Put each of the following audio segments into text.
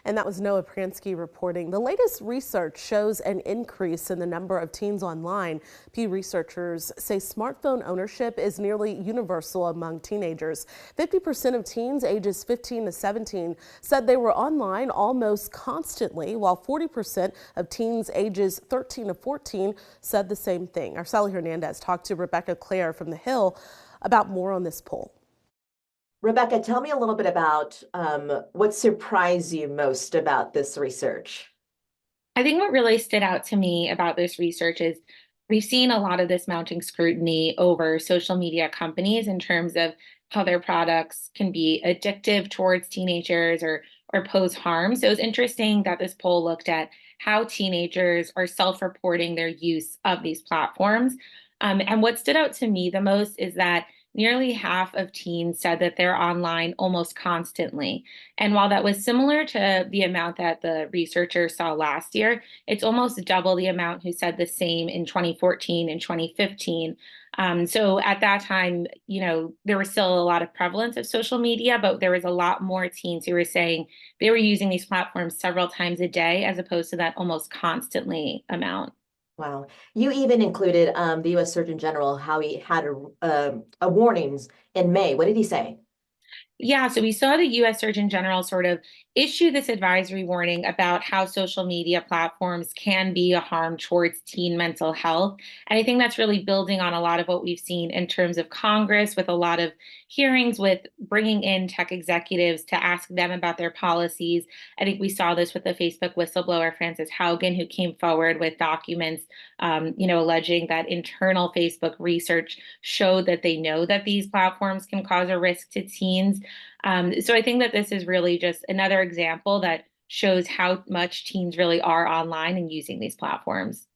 And that was Noah Pransky reporting. The latest research shows an increase in the number of teens online. Pew researchers say smartphone ownership is nearly universal among teenagers. 50% of teens ages 15 to 17 said they were online almost constantly, while 40% of teens ages 13 to 14 said the same thing. Our Sally Hernandez talked to Rebecca Klar from The Hill about more on this poll. Rebecca, tell me a little bit about what surprised you most about this research. I think what really stood out to me about this research is we've seen a lot of this mounting scrutiny over social media companies in terms of how their products can be addictive towards teenagers or pose harm. So it was interesting that this poll looked at how teenagers are self-reporting their use of these platforms. And what stood out to me the most is that nearly half of teens said that they're online almost constantly. And while that was similar to the amount that the researchers saw last year, it's almost double the amount who said the same in 2014 and 2015. So at that time, there was still a lot of prevalence of social media, but there was a lot more teens who were saying they were using these platforms several times a day as opposed to that almost constantly amount. Wow. You even included the U.S. Surgeon General, how he had a warnings in May. What did he say? Yeah, so we saw the US Surgeon General sort of issue this advisory warning about how social media platforms can be a harm towards teen mental health. And I think that's really building on a lot of what we've seen in terms of Congress with a lot of hearings with bringing in tech executives to ask them about their policies. I think we saw this with the Facebook whistleblower, Frances Haugen, who came forward with documents, alleging that internal Facebook research showed that they know that these platforms can cause a risk to teens. So I think that this is really just another example that shows how much teens really are online and using these platforms.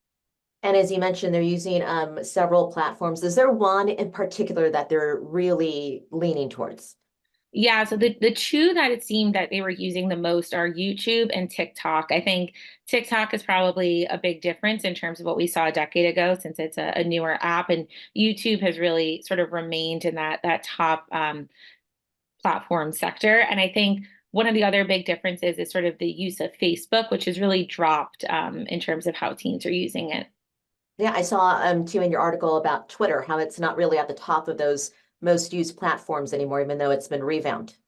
And as you mentioned, they're using several platforms. Is there one in particular that they're really leaning towards? Yeah, so the two that it seemed that they were using the most are YouTube and TikTok. I think TikTok is probably a big difference in terms of what we saw a decade ago, since it's a newer app, and YouTube has really sort of remained in that top platform sector. And I think one of the other big differences is sort of the use of Facebook, which has really dropped in terms of how teens are using it. Yeah, I saw too in your article about Twitter, how it's not really at the top of those most used platforms anymore, even though it's been revamped.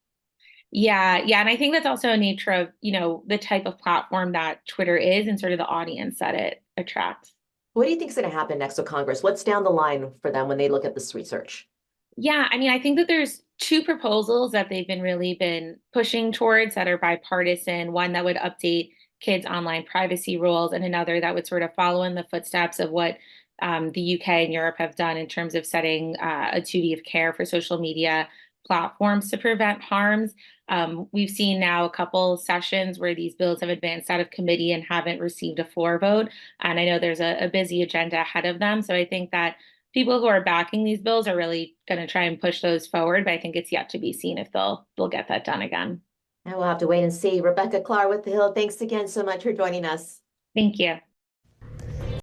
Yeah. And I think that's also a nature of, the type of platform that Twitter is and sort of the audience that it attracts. What do you think is going to happen next with Congress? What's down the line for them when they look at this research? Yeah, I mean, I think that there's two proposals that they've been pushing towards that are bipartisan. One that would update kids' online privacy rules, and another that would sort of follow in the footsteps of what the UK and Europe have done in terms of setting a duty of care for social media platforms to prevent harms. We've seen now a couple sessions where these bills have advanced out of committee and haven't received a floor vote. And I know there's a busy agenda ahead of them. So I think that people who are backing these bills are really going to try and push those forward, but I think it's yet to be seen if they'll get that done again. And we'll have to wait and see. Rebecca Klar with The Hill, thanks again so much for joining us. Thank you.